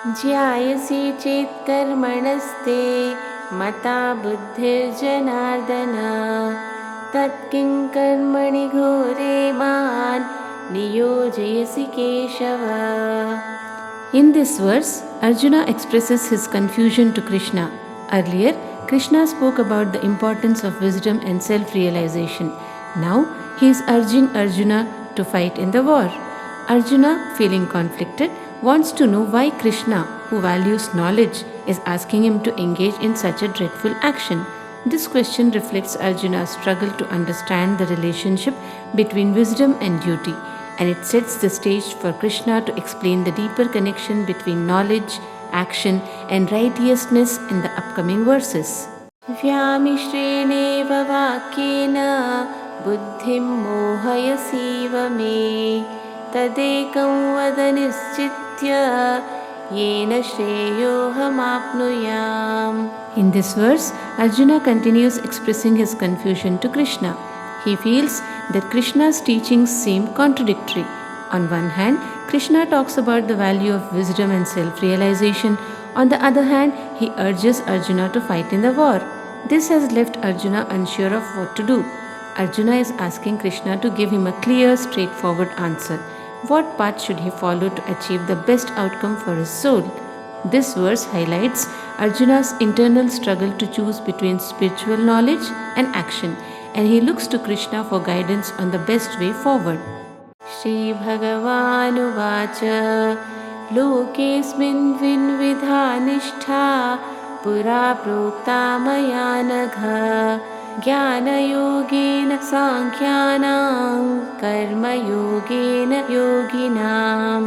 ज्यायसि चेत् कर्मणस्ते मता बुद्धिर्जनार्दन तत्किं कर्मणि घोरे मान् नियोजयसि Keshava. In this verse, Arjuna expresses his confusion to Krishna. Earlier, Krishna spoke about the importance of wisdom and self-realization. Now, he is urging Arjuna to fight in the war. Arjuna, feeling conflicted, wants to know why Krishna, who values knowledge, is asking him to engage in such a dreadful action. This question reflects Arjuna's struggle to understand the relationship between wisdom and duty, and it sets the stage for Krishna to explain the deeper connection between knowledge, action, and righteousness in the upcoming verses. Vyamishrenev vakyena buddhim mohayasiva me tadekam vada nischitya yena shreyohamapnuyam. In this verse, Arjuna continues expressing his confusion to Krishna. He feels that Krishna's teachings seem contradictory. On one hand, Krishna talks about the value of wisdom and self-realization. On the other hand, he urges Arjuna to fight in the war. This has left Arjuna unsure of what to do. Arjuna is asking Krishna to give him a clear, straightforward answer. What path should he follow to achieve the best outcome for his soul? This verse highlights Arjuna's internal struggle to choose between spiritual knowledge and action, and he looks to Krishna for guidance on the best way forward. Shri Bhagavanuvacha Lokesmin vinvidha nishtha pura prokta maya nagha Gyana yogena sankhyanam karma yogena yoginam.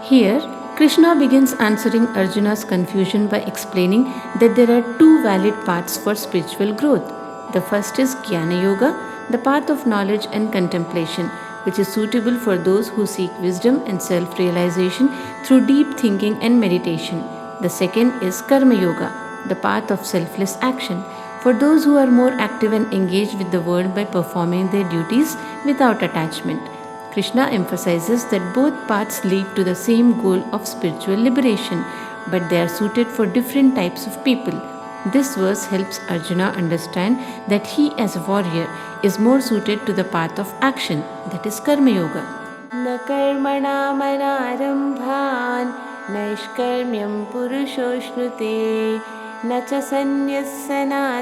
Here, Krishna begins answering Arjuna's confusion by explaining that there are two valid paths for spiritual growth. The first is Jnana Yoga, the path of knowledge and contemplation, which is suitable for those who seek wisdom and self-realization through deep thinking and meditation. The second is Karma Yoga, the path of selfless action, for those who are more active and engaged with the world by performing their duties without attachment. Krishna emphasizes that both paths lead to the same goal of spiritual liberation, but they are suited for different types of people. This verse helps Arjuna understand that he as a warrior is more suited to the path of action, that is Karma Yoga. Na karmana manarambhan naishkarmyam purushoshnute na cha sannyasana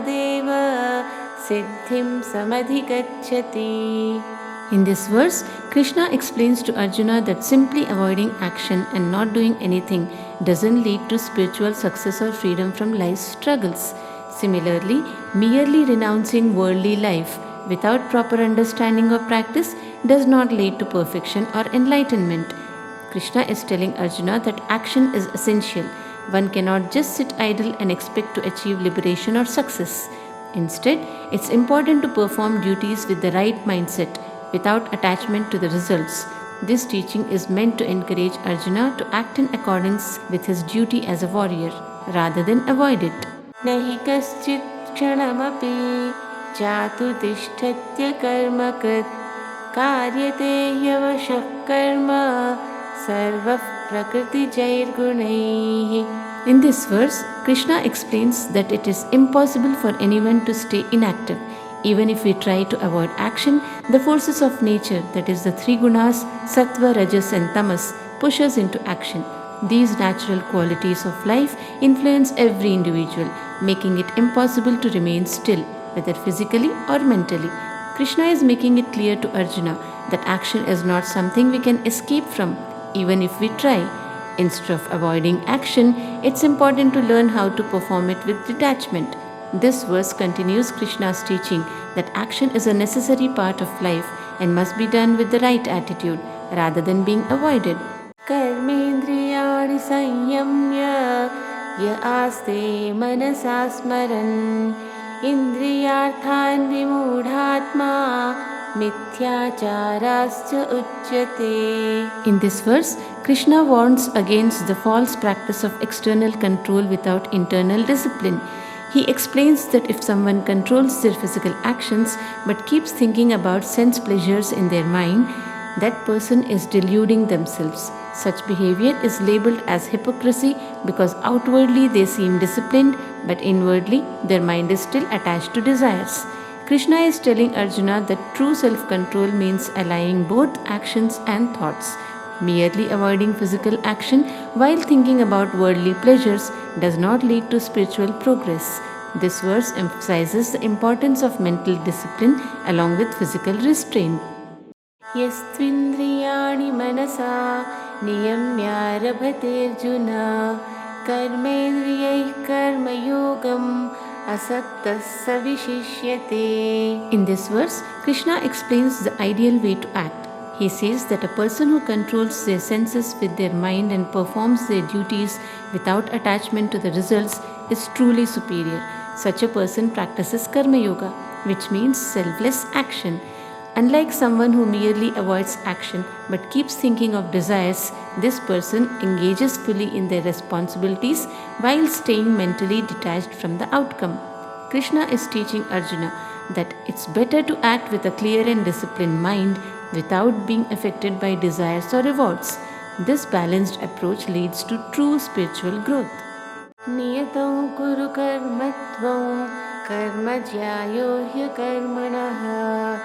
siddhim samadhigacchati. In this verse, Krishna explains to Arjuna that simply avoiding action and not doing anything doesn't lead to spiritual success or freedom from life's struggles. Similarly, merely renouncing worldly life without proper understanding or practice does not lead to perfection or enlightenment. Krishna is telling Arjuna that action is essential. One cannot just sit idle and expect to achieve liberation or success. Instead, it's important to perform duties with the right mindset, without attachment to the results. This teaching is meant to encourage Arjuna to act in accordance with his duty as a warrior, rather than avoid it. Nahi kaschit kshanamapi jatu tishthatya karma krit karyate yavashah karma sarva prakriti jair gunaihi. In this verse, Krishna explains that it is impossible for anyone to stay inactive. Even if we try to avoid action, the forces of nature, that is the three gunas, sattva, rajas and tamas, push us into action. These natural qualities of life influence every individual, making it impossible to remain still, whether physically or mentally. Krishna is making it clear to Arjuna that action is not something we can escape from, even if we try. Instead of avoiding action, it's important to learn how to perform it with detachment. This verse continues Krishna's teaching that action is a necessary part of life and must be done with the right attitude rather than being avoided. Karmendriyani sanyamya ya aste manasa smaran indriyarthan vimudhatma mithyacharascha uchyate. In this verse, Krishna warns against the false practice of external control without internal discipline. He explains that if someone controls their physical actions but keeps thinking about sense pleasures in their mind, that person is deluding themselves. Such behavior is labeled as hypocrisy because outwardly they seem disciplined, but inwardly their mind is still attached to desires. Krishna is telling Arjuna that true self control means allaying both actions and thoughts. Merely avoiding physical action while thinking about worldly pleasures does not lead to spiritual progress. This verse emphasizes the importance of mental discipline along with physical restraint. यस्त्विन्द्रियाणि मनसा नियम्यारभतेऽर्जुन कर्मेन्द्रियैः कर्मयोगम् असक्तः स विशिष्यते. In this verse, Krishna explains the ideal way to act. He says that a person who controls their senses with their mind and performs their duties without attachment to the results is truly superior. Such a person practices karma yoga, which means selfless action. Unlike someone who merely avoids action but keeps thinking of desires, this person engages fully in their responsibilities while staying mentally detached from the outcome. Krishna is teaching Arjuna that it's better to act with a clear and disciplined mind without being affected by desires or rewards. This balanced approach leads to true spiritual growth. Niyatam kuru karmatvam karma jyayo hyakarmanah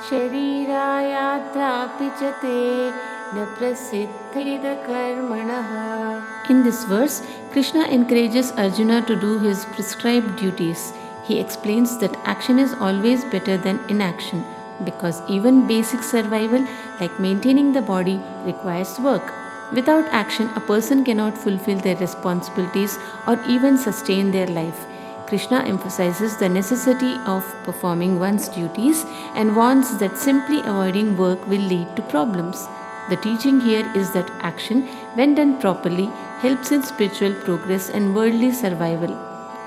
sharirāyatrapi ca te na prasiddheda karmanah. In this verse, Krishna encourages Arjuna to do his prescribed duties. He explains that action is always better than inaction, because even basic survival, like maintaining the body, requires work. Without action, a person cannot fulfill their responsibilities or even sustain their life. Krishna emphasizes the necessity of performing one's duties and warns that simply avoiding work will lead to problems. The teaching here is that action, when done properly, helps in spiritual progress and worldly survival.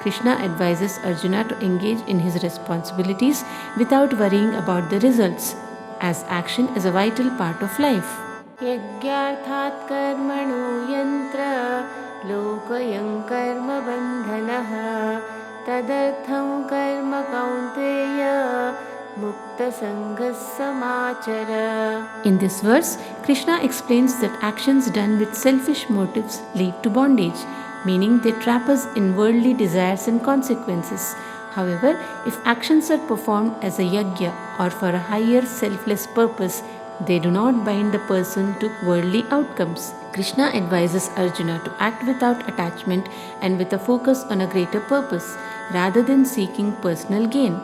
Krishna advises Arjuna to engage in his responsibilities without worrying about the results, as action is a vital part of life. Yagyarthat karmano yantra lokayam karma bandhanah tadartham karma kaunteya mukta sanghas samachara. In this verse, Krishna explains that actions done with selfish motives lead to bondage, meaning they trap us in worldly desires and consequences. However, if actions are performed as a yajna or for a higher selfless purpose, they do not bind the person to worldly outcomes. Krishna advises Arjuna to act without attachment and with a focus on a greater purpose, rather than seeking personal gain.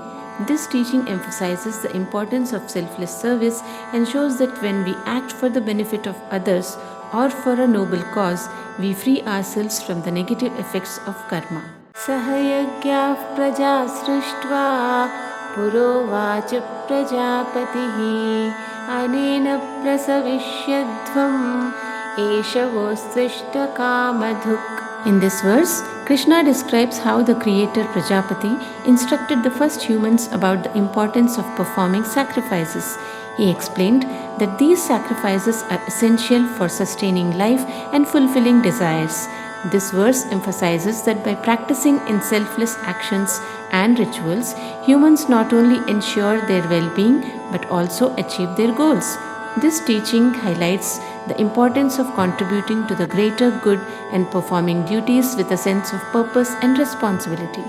This teaching emphasizes the importance of selfless service and shows that when we act for the benefit of others or for a noble cause, we free ourselves from the negative effects of karma. Sahayagyah praja srishtva purovacha prajapatihi anena prasavishyadvam eshavostvishta kamadhuk. In this verse, Krishna describes how the creator Prajapati instructed the first humans about the importance of performing sacrifices. He explained that these sacrifices are essential for sustaining life and fulfilling desires. This verse emphasizes that by practicing in selfless actions and rituals, humans not only ensure their well-being but also achieve their goals. This teaching highlights the importance of contributing to the greater good and performing duties with a sense of purpose and responsibility.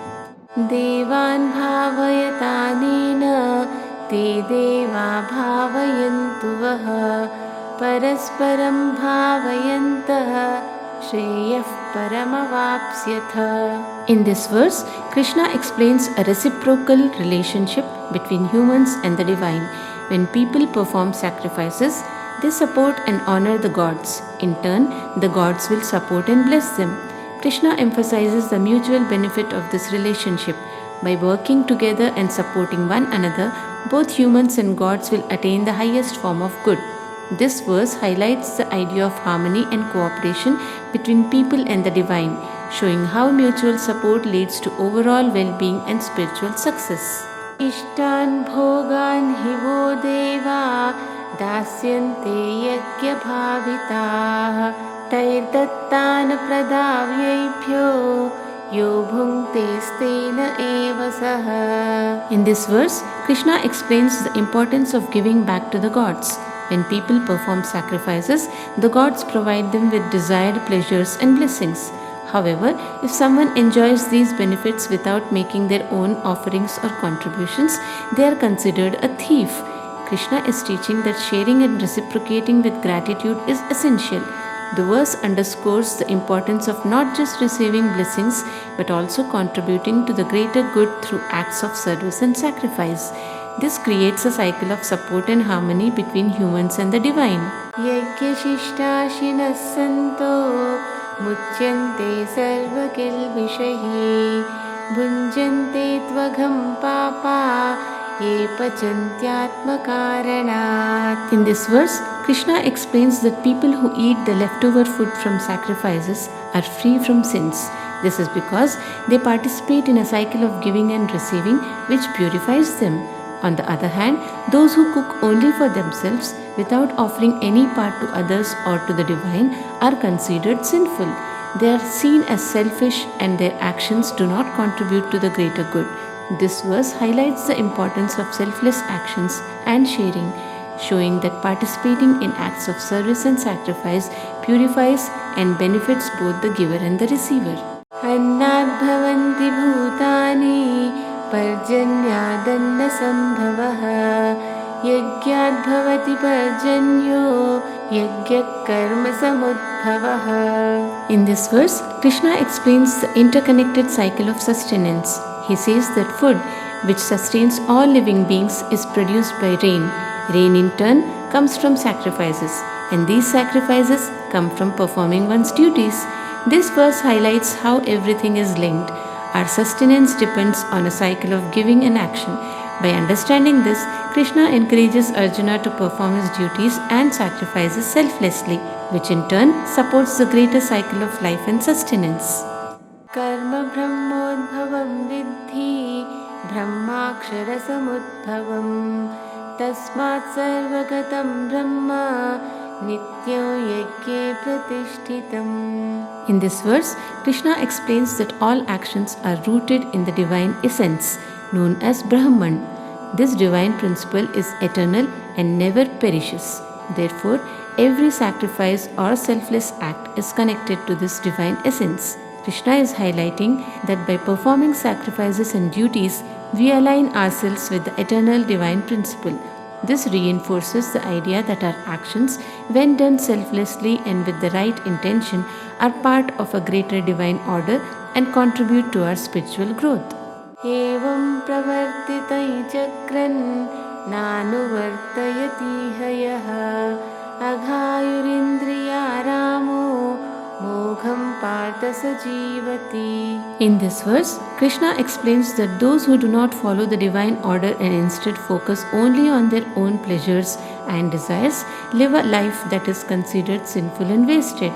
Devan bhavayatanena te deva bhavayantu vaha parasparam bhavayantah shreyah paramavapsyatha. In this verse, Krishna explains a reciprocal relationship between humans and the divine. When people perform sacrifices, they support and honor the gods. In turn, the gods will support and bless them. Krishna emphasizes the mutual benefit of this relationship. By working together and supporting one another, both humans and gods will attain the highest form of good. This verse highlights the idea of harmony and cooperation between people and the divine, showing how mutual support leads to overall well-being and spiritual success. Ishtan bhogan hivo deva dasyante yajna bhavitah tairdattan pradavyebhyo yo bhungte stena eva saha. In this verse, Krishna explains the importance of giving back to the gods. When people perform sacrifices, the gods provide them with desired pleasures and blessings. However, if someone enjoys these benefits without making their own offerings or contributions, they are considered a thief. Krishna is teaching that sharing and reciprocating with gratitude is essential. The verse underscores the importance of not just receiving blessings but also contributing to the greater good through acts of service and sacrifice. This creates a cycle of support and harmony between humans and the divine. Yajna santo muchyante sarvakilvishahi bhunjante tvagam papa ye pachantyatmakaranat. In this verse, Krishna explains that people who eat the leftover food from sacrifices are free from sins. This is because they participate in a cycle of giving and receiving which purifies them. On the other hand, those who cook only for themselves without offering any part to others or to the divine are considered sinful. They are seen as selfish and their actions do not contribute to the greater good. This verse highlights the importance of selfless actions and sharing, showing that participating in acts of service and sacrifice purifies and benefits both the giver and the receiver. Annat bhavanti bhutani parjanyadanna sambhavah yajnat bhavati parjanyo yajna karma samudbhavah. In this verse, Krishna explains the interconnected cycle of sustenance. He says that food, which sustains all living beings, is produced by rain. Rain in turn comes from sacrifices, and these sacrifices come from performing one's duties. This verse highlights how everything is linked. Our sustenance depends on a cycle of giving and action. By understanding this, Krishna encourages Arjuna to perform his duties and sacrifices selflessly, which in turn supports the greater cycle of life and sustenance. Karma brahmodbhavam vidhi brahmakshara samudbhavam tasmat sarvagatam brahma nityo yajne pratishtitam. In this verse, Krishna explains that all actions are rooted in the divine essence, known as Brahman. This divine principle is eternal and never perishes. Therefore, every sacrifice or selfless act is connected to this divine essence. Krishna is highlighting that by performing sacrifices and duties, we align ourselves with the eternal divine principle. This reinforces the idea that our actions, when done selflessly and with the right intention, are part of a greater divine order and contribute to our spiritual growth. Evam pravartitai chakran nanuvartayati hayah aghayurindriya ramo mogham partha sajivati. In this verse, Krishna explains that those who do not follow the divine order and instead focus only on their own pleasures and desires live a life that is considered sinful and wasted.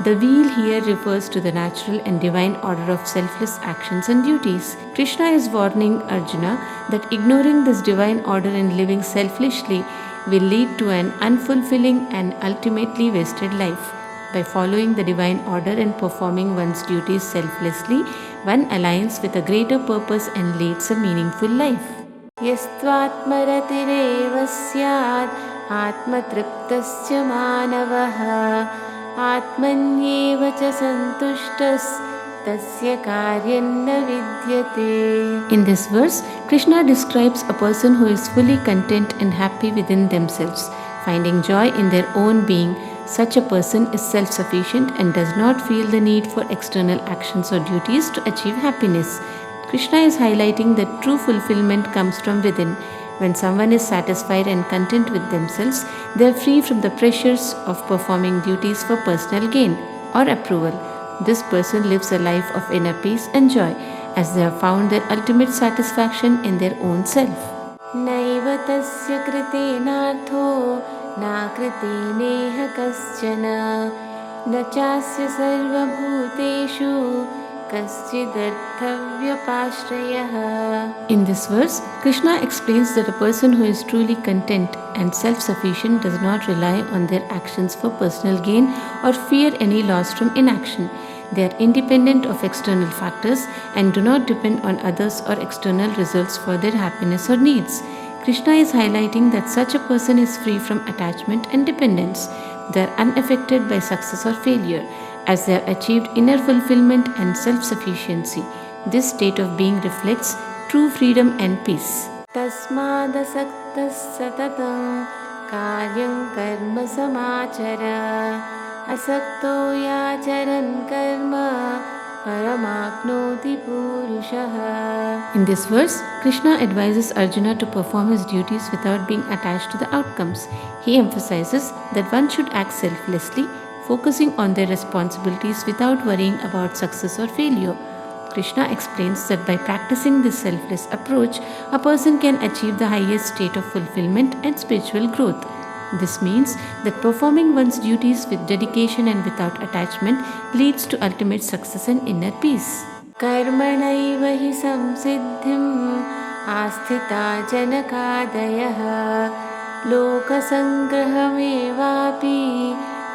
The wheel here refers to the natural and divine order of selfless actions and duties. Krishna is warning Arjuna that ignoring this divine order and living selfishly will lead to an unfulfilling and ultimately wasted life. By following the divine order and performing one's duties selflessly, one aligns with a greater purpose and leads a meaningful life. Yastvatmaratireva syat atmatriptasya manavah atmanyeva cha santushtas tasya karyanna vidyate. In this verse, Krishna describes a person who is fully content and happy within themselves, finding joy in their own being. Such a person is self-sufficient and does not feel the need for external actions or duties to achieve happiness. Krishna is highlighting that true fulfillment comes from within. When someone is satisfied and content with themselves, they are free from the pressures of performing duties for personal gain or approval. This person lives a life of inner peace and joy, as they have found their ultimate satisfaction in their own self. Naiva tasya kritenartho na kriteneha kaschana na chasya sarvabhuteshu kaschidharthavyapashrayah. In this verse, Krishna explains that a person who is truly content and self-sufficient does not rely on their actions for personal gain or fear any loss from inaction. They are independent of external factors and do not depend on others or external results for their happiness or needs. Krishna is highlighting that such a person is free from attachment and dependence. They are unaffected by success or failure, as they have achieved inner fulfillment and self-sufficiency. This state of being reflects true freedom and peace. Tasmadasaktas satatam karyam karma samachara asakto yacharan karma paramaknoti purushaha. In this verse, Krishna advises Arjuna to perform his duties without being attached to the outcomes. He emphasizes that one should act selflessly, focusing on their responsibilities without worrying about success or failure. Krishna explains that by practicing this selfless approach, a person can achieve the highest state of fulfillment and spiritual growth. This means that performing one's duties with dedication and without attachment leads to ultimate success and inner peace. Karmanaiva hi samsiddhim asthita janakadayah Lokasangrahamevapi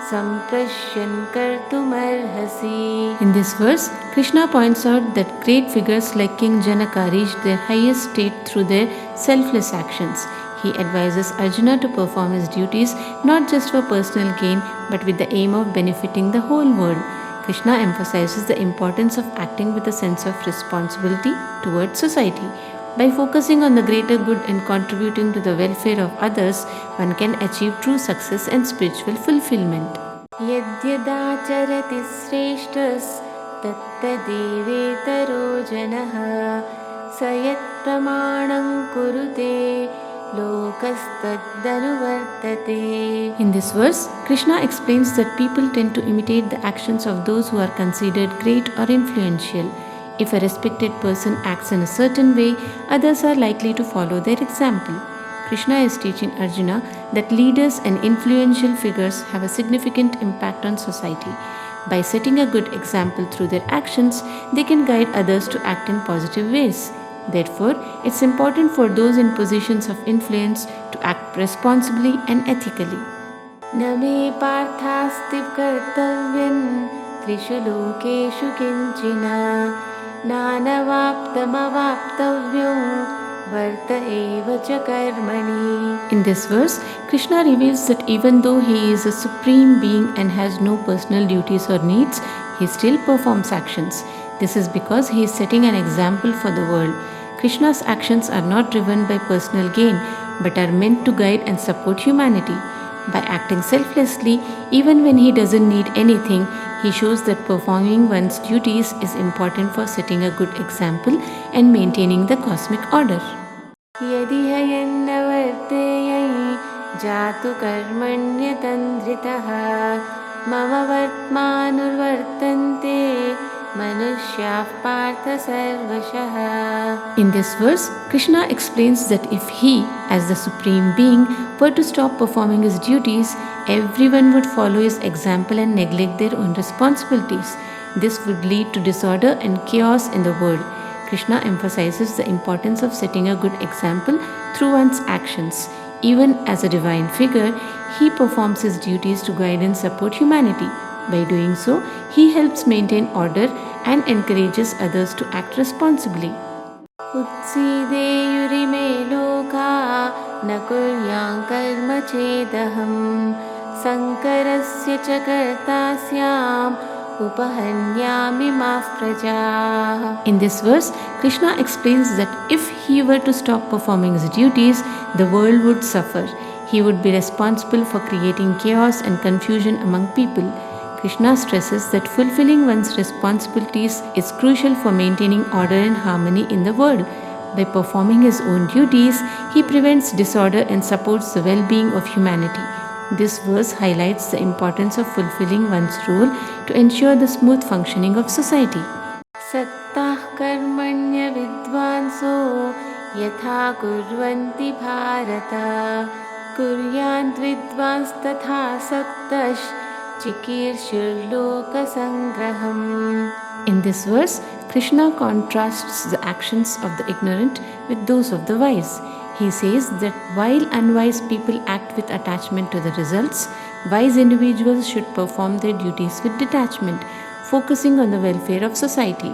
samprashyan kartumarhasi. In this verse, Krishna points out that great figures like King Janaka reached their highest state through their selfless actions. He advises Arjuna to perform his duties not just for personal gain but with the aim of benefiting the whole world. Krishna emphasizes the importance of acting with a sense of responsibility towards society. By focusing on the greater good and contributing to the welfare of others, one can achieve true success and spiritual fulfillment. Yadyadacharati sreshtas tattadevetaro janaha sayat pramanam kurute In this verse, Krishna explains that people tend to imitate the actions of those who are considered great or influential. If a respected person acts in a certain way, others are likely to follow their example. Krishna is teaching Arjuna that leaders and influential figures have a significant impact on society. By setting a good example through their actions, they can guide others to act in positive ways. Therefore, it's important for those in positions of influence to act responsibly and ethically. Name parthastiv kartavyan trishu lokeshu kinchina nanavaptamavaptavyam varta eva cha karmani. In this verse, Krishna reveals that even though he is a supreme being and has no personal duties or needs, he still performs actions. This is because he is setting an example for the world. Krishna's actions are not driven by personal gain, but are meant to guide and support humanity. By acting selflessly, even when he doesn't need anything, he shows that performing one's duties is important for setting a good example and maintaining the cosmic order. Jatu karmanyatandritaha mama vartmanurvartante manushya partha sarvashaha. In this verse, Krishna explains that if he, as the Supreme Being, were to stop performing his duties, everyone would follow his example and neglect their own responsibilities. This would lead to disorder and chaos in the world. Krishna emphasizes the importance of setting a good example through one's actions. Even as a divine figure, he performs his duties to guide and support humanity. By doing so, he helps maintain order and encourages others to act responsibly. Utsideyurime loka nakuryam karma chedaham sankarasya cha kartasyam upahanyami maf praja. In this verse, Krishna explains that if he were to stop performing his duties, the world would suffer. He would be responsible for creating chaos and confusion among people. Krishna stresses that fulfilling one's responsibilities is crucial for maintaining order and harmony in the world. By performing his own duties, he prevents disorder and supports the well-being of humanity. This verse highlights the importance of fulfilling one's role to ensure the smooth functioning of society. Sattah karmanya vidvanso yatha kurvanti bharata kuryant vidvans tatha saktash chikirshur lokasangraham. In this verse, Krishna contrasts the actions of the ignorant with those of the wise. He says that while unwise people act with attachment to the results, wise individuals should perform their duties with detachment, focusing on the welfare of society.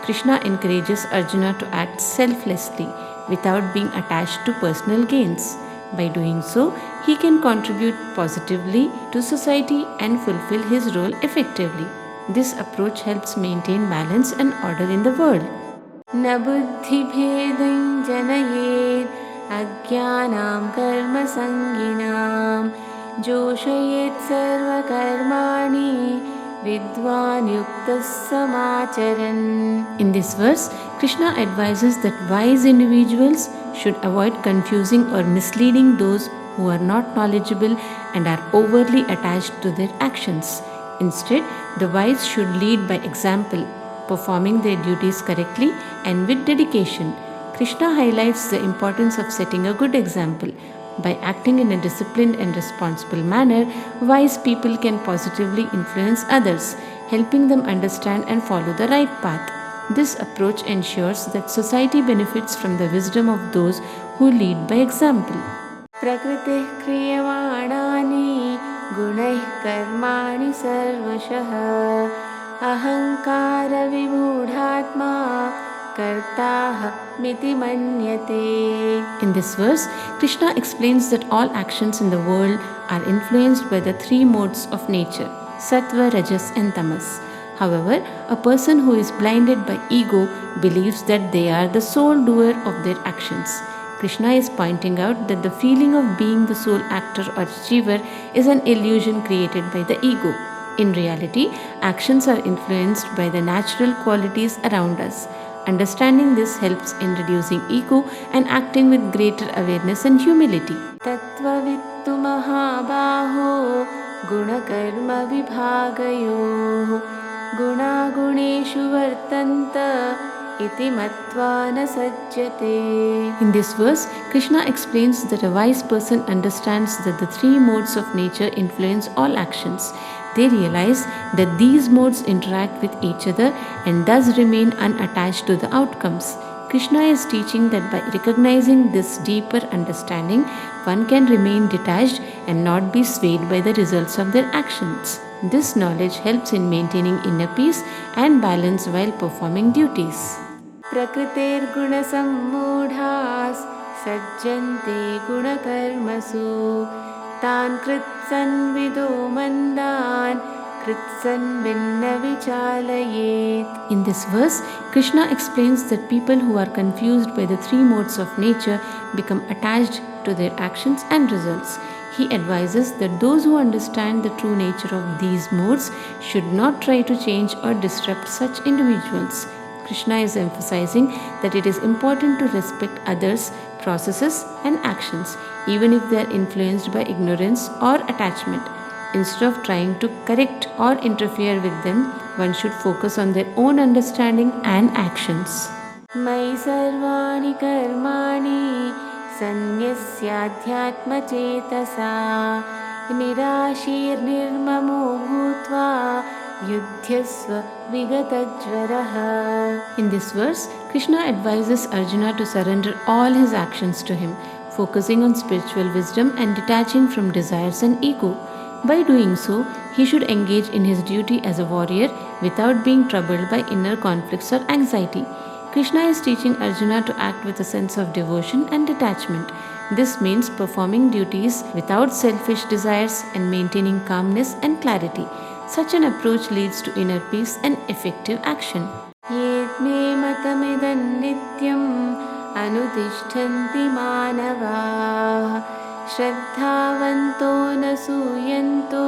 Krishna encourages Arjuna to act selflessly. without being attached to personal gains. By doing so, he can contribute positively to society and fulfill his role effectively. This approach helps maintain balance and order in the world. न बुद्धिभेदं जनयेत् अज्ञानां कर्मसङ्गिनां जोषयेत् सर्वकर्माणि विद्वान् युक्तः समाचरन्. In this verse, Krishna advises that wise individuals should avoid confusing or misleading those who are not knowledgeable and are overly attached to their actions. Instead, the wise should lead by example, performing their duties correctly and with dedication. Krishna highlights the importance of setting a good example. By acting in a disciplined and responsible manner, wise people can positively influence others, helping them understand and follow the right path. This approach ensures that society benefits from the wisdom of those who lead by example. प्रकृतिः क्रियमाणानि गुणैः कर्माणि सर्वशः अहंकार विमूढात्मा कर्ताहमिति मन्यते. In this verse, Krishna explains that all actions in the world are influenced by the three modes of nature, sattva, rajas and tamas. However, a person who is blinded by ego believes that they are the sole doer of their actions. Krishna is pointing out that the feeling of being the sole actor or achiever is an illusion created by the ego. In reality, actions are influenced by the natural qualities around us. Understanding this helps in reducing ego and acting with greater awareness and humility. Tattvavittu mahabaho gunakarma vibhagayoh gunaguneshu vartanta iti matva na sajjate. In this verse, Krishna explains that a wise person understands that the three modes of nature influence all actions. They realize that these modes interact with each other and thus remain unattached to the outcomes. Krishna is teaching that by recognizing this deeper understanding, one can remain detached and not be swayed by the results of their actions. This knowledge helps in maintaining inner peace and balance while performing duties. Prakritir guna sammudhas sajjante guna karmasu tan kritsan vido mandan kritsan vinna vichalayet. In this verse, Krishna explains that people who are confused by the three modes of nature become attached to their actions and results. He advises that those who understand the true nature of these modes should not try to change or disrupt such individuals. Krishna is emphasizing that it is important to respect others' processes and actions, even if they are influenced by ignorance or attachment. Instead of trying to correct or interfere with them, one should focus on their own understanding and actions. Mai sarvani karmani sanyasyaadhyatmacetasa nirashir nirmamo bhutva yudhyasva vigatajvaraha. In this verse, Krishna advises Arjuna to surrender all his actions to him, focusing on spiritual wisdom and detaching from desires and ego. By doing so, he should engage in his duty as a warrior without being troubled by inner conflicts or anxiety. Krishna is teaching Arjuna to act with a sense of devotion and detachment. This means performing duties without selfish desires and maintaining calmness and clarity. Such an approach leads to inner peace and effective action. Yet me matamidan nityam anutishtanti manavaah Shraddhavanto nasuyanto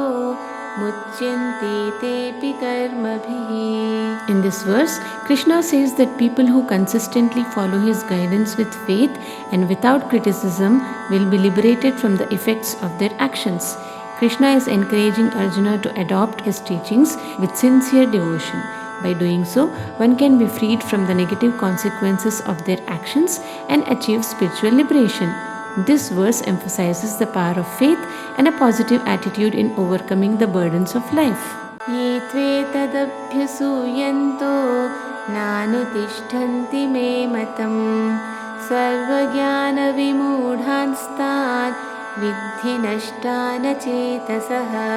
mucyanti tepi karmabhihi. In this verse, Krishna says that people who consistently follow his guidance with faith and without criticism will be liberated from the effects of their actions. Krishna is encouraging Arjuna to adopt his teachings with sincere devotion. By doing so, one can be freed from the negative consequences of their actions and achieve spiritual liberation. This verse emphasizes the power of faith and a positive attitude in overcoming the burdens of life. Ye tvetadabhyasuyanto nanutishtanti me matam sarvajnana vimudhanstan vidhi nashtana chetasaha.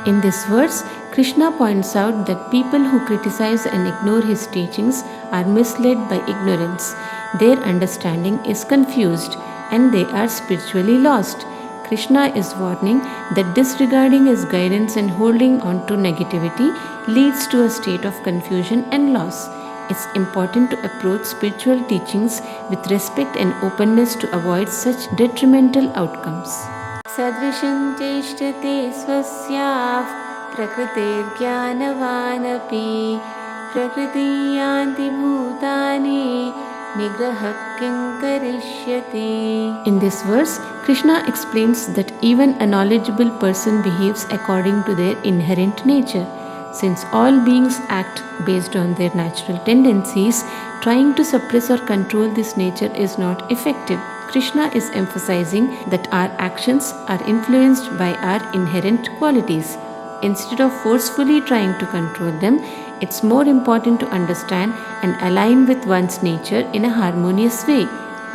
In this verse, Krishna points out that people who criticize and ignore his teachings are misled by ignorance. their understanding is confused and they are spiritually lost. Krishna is warning that disregarding his guidance and holding on to negativity leads to a state of confusion and loss. It's important to approach spiritual teachings with respect and openness to avoid such detrimental outcomes. सदृशं चेष्टते स्वस्याः प्रकृतेर्ज्ञानवानपि प्रकृतिं यान्ति भूतानि निग्रहः किं करिष्यति. In this verse, Krishna explains that even a knowledgeable person behaves according to their inherent nature. Since all beings act based on their natural tendencies, trying to suppress or control this nature is not effective. Krishna is emphasizing that our actions are influenced by our inherent qualities. Instead of forcefully trying to control them, it's more important to understand and align with one's nature in a harmonious way.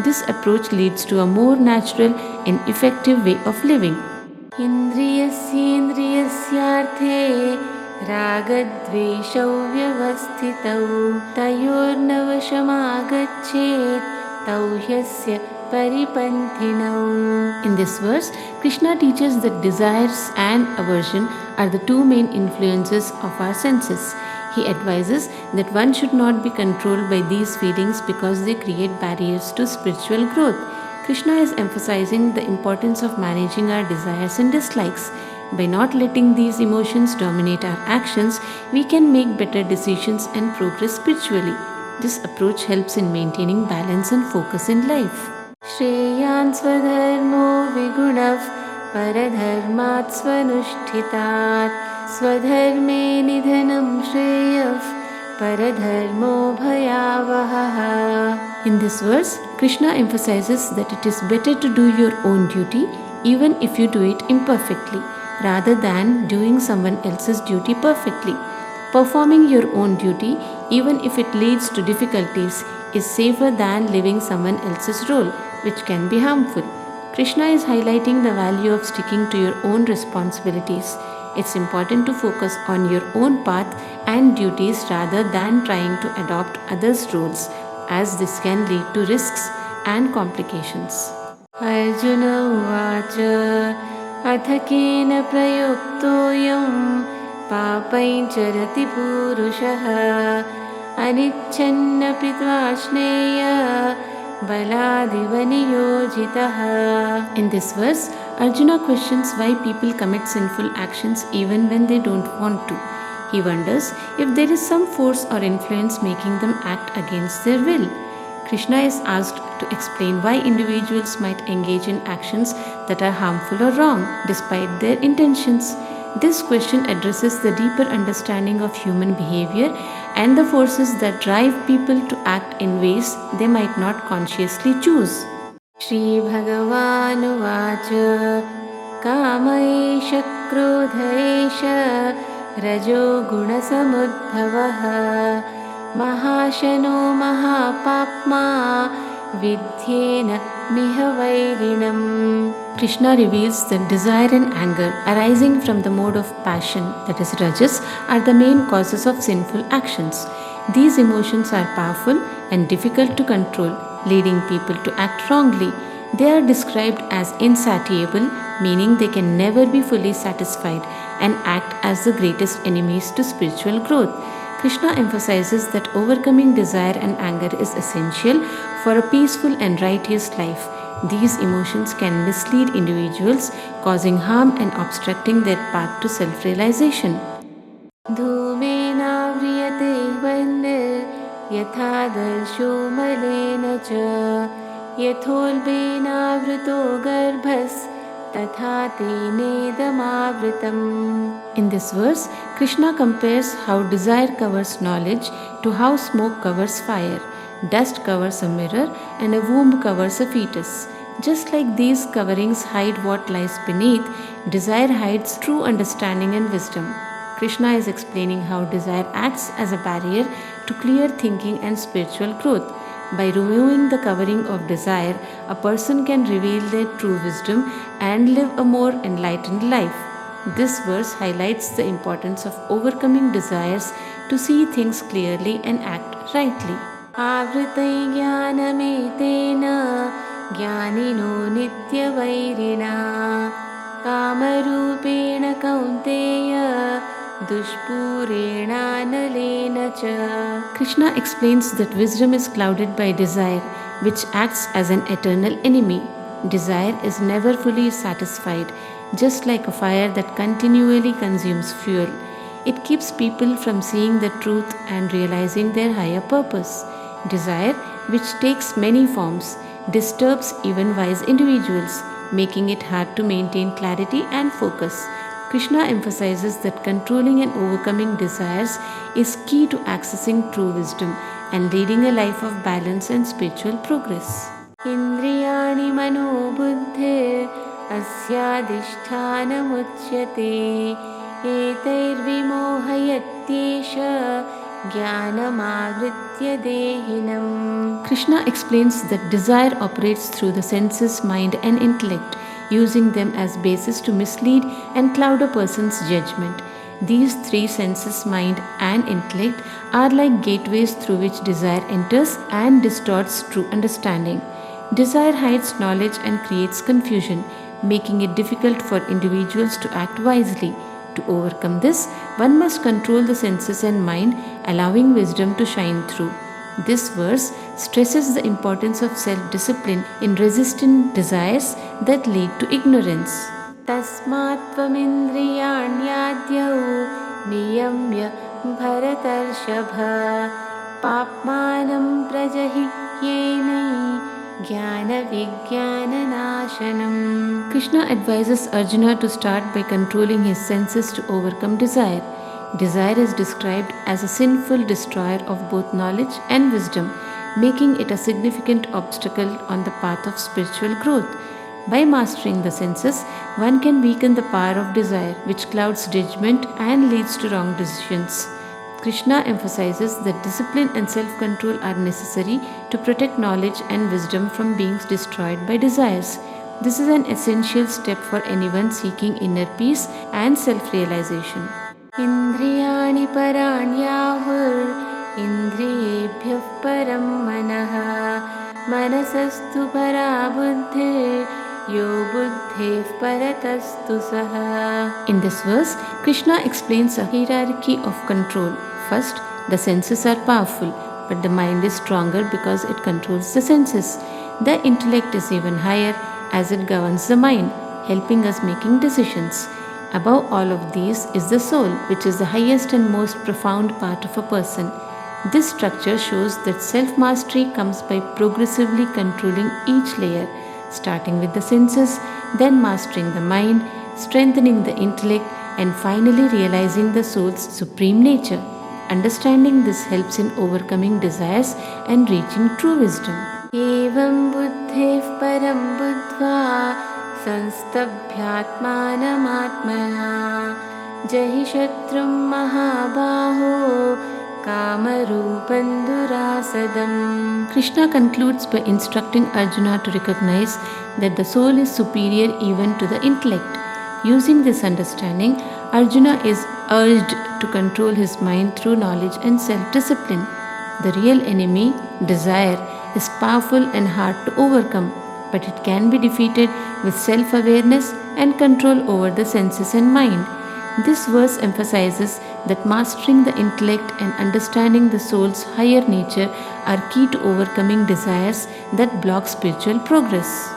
This approach leads to a more natural and effective way of living. Indriyasyendriyasyarthe ragadveshau vyavasthitau tayornavashamagachet tauhyasya paripanthinau. In this verse, Krishna teaches that desires and aversion are the two main influences of our senses. He advises that one should not be controlled by these feelings because they create barriers to spiritual growth. Krishna is emphasizing the importance of managing our desires and dislikes. By not letting these emotions dominate our actions, we can make better decisions and progress spiritually. This approach helps in maintaining balance and focus in life. Shreyan swadharmo vigunav paradharmat swanushtitat swadharme nidhanam shreyav paradharmo bhayavaha. In this verse, Krishna emphasizes that it is better to do your own duty even if you do it imperfectly, rather than doing someone else's duty perfectly. Performing your own duty, even if it leads to difficulties, is safer than living someone else's role, which can be harmful. Krishna is highlighting the value of sticking to your own responsibilities. It's important to focus on your own path and duties rather than trying to adopt others' roles, as this can lead to risks and complications. Arjuna uvacha atha kena prayuktoyam papaincharati purushah anichannapi tvashneya baladiva niyojitah. In this verse, Arjuna questions why people commit sinful actions even when they don't want to. He wonders if there is some force or influence making them act against their will. Krishna is asked to explain why individuals might engage in actions that are harmful or wrong despite their intentions. This question addresses the deeper understanding of human behavior and the forces that drive people to act in ways they might not consciously choose. Shri Bhagavan Uvacha Kamaesha Krodhaesha Rajo Guna Samudbhavaha Mahashano Mahapapma Vidhyena Mihavairinam. Krishna reveals that desire and anger arising from the mode of passion, that is rajas, are the main causes of sinful actions. These emotions are powerful and difficult to control, leading people to act wrongly. They are described as insatiable, meaning they can never be fully satisfied and act as the greatest enemies to spiritual growth. Krishna emphasizes that overcoming desire and anger is essential for a peaceful and righteous life. These emotions can mislead individuals, causing harm and obstructing their path to self-realization. Dhumena vriyate vanir yatha darsho malena cha yatholbena vrito garbhas tatha tenedamavritam. In this verse, Krishna compares how desire covers knowledge to how smoke covers fire, dust covers a mirror, and a womb covers a fetus. Just like these coverings hide what lies beneath, desire hides true understanding and wisdom. Krishna is explaining how desire acts as a barrier to clear thinking and spiritual growth. By removing the covering of desire, a person can reveal their true wisdom and live a more enlightened life. This verse highlights the importance of overcoming desires to see things clearly and act rightly. आवृतै ज्ञानमेतेन ज्ञानिनो नित्यवैरिणा कामरूपेण कौन्तेय दुष्पूरेणानलेन च. Krishna explains that wisdom is clouded by desire, which acts as an eternal enemy. Desire is never fully satisfied, just like a fire that continually consumes fuel. It keeps people from seeing the truth and realizing their higher purpose. Desire, which takes many forms, disturbs even wise individuals, making it hard to maintain clarity and focus. Krishna emphasizes that controlling and overcoming desires is key to accessing true wisdom and leading a life of balance and spiritual progress. Indriyani mano buddhir asyadishthanamuchyate etairvimohayatyesha jnanamavritya dehinam. Krishna explains that desire operates through the senses, mind and intellect, using them as basis to mislead and cloud a person's judgment. These three senses, mind and intellect, are like gateways through which desire enters and distorts true understanding. Desire hides knowledge and creates confusion, making it difficult for individuals to act wisely. To overcome this, one must control the senses and mind, allowing wisdom to shine through. This verse stresses the importance of self-discipline in resisting desires that lead to ignorance. Tasmat tvamindriyaण्याद्यौ niyamya bharatarshabha papmanam prajahi yenai jnana vijnana nashanam. Krishna advises Arjuna to start by controlling his senses to overcome desire. Desire is described as a sinful destroyer of both knowledge and wisdom, making it a significant obstacle on the path of spiritual growth. By mastering the senses, one can weaken the power of desire, which clouds judgment and leads to wrong decisions. Krishna emphasizes that discipline and self-control are necessary to protect knowledge and wisdom from being destroyed by desires. This is an essential step for anyone seeking inner peace and self-realization. Indriyani paranyahur indriyebhyah param manah manasastu para buddhir yo buddhir paratastu saha. In this verse, Krishna explains a hierarchy of control. First, the senses are powerful, but the mind is stronger because it controls the senses. The intellect is even higher as it governs the mind, helping us making decisions. Above all of these is the soul, which is the highest and most profound part of a person. This structure shows that self-mastery comes by progressively controlling each layer, starting with the senses, then mastering the mind, strengthening the intellect, and finally realizing the soul's supreme nature. Understanding this helps in overcoming desires and reaching true wisdom. Evam buddheh param buddhva संस्तभ्यात्मानमात्मना जहि शत्रुं महाबाहो कामरूपं दुरासदम्. Krishna concludes by instructing Arjuna to recognize that the soul is superior even to the intellect. Using this understanding, Arjuna is urged to control his mind through knowledge and self-discipline. The real enemy, desire, is powerful and hard to overcome, but it can be defeated with self-awareness and control over the senses and mind. This verse emphasizes that mastering the intellect and understanding the soul's higher nature are key to overcoming desires that block spiritual progress.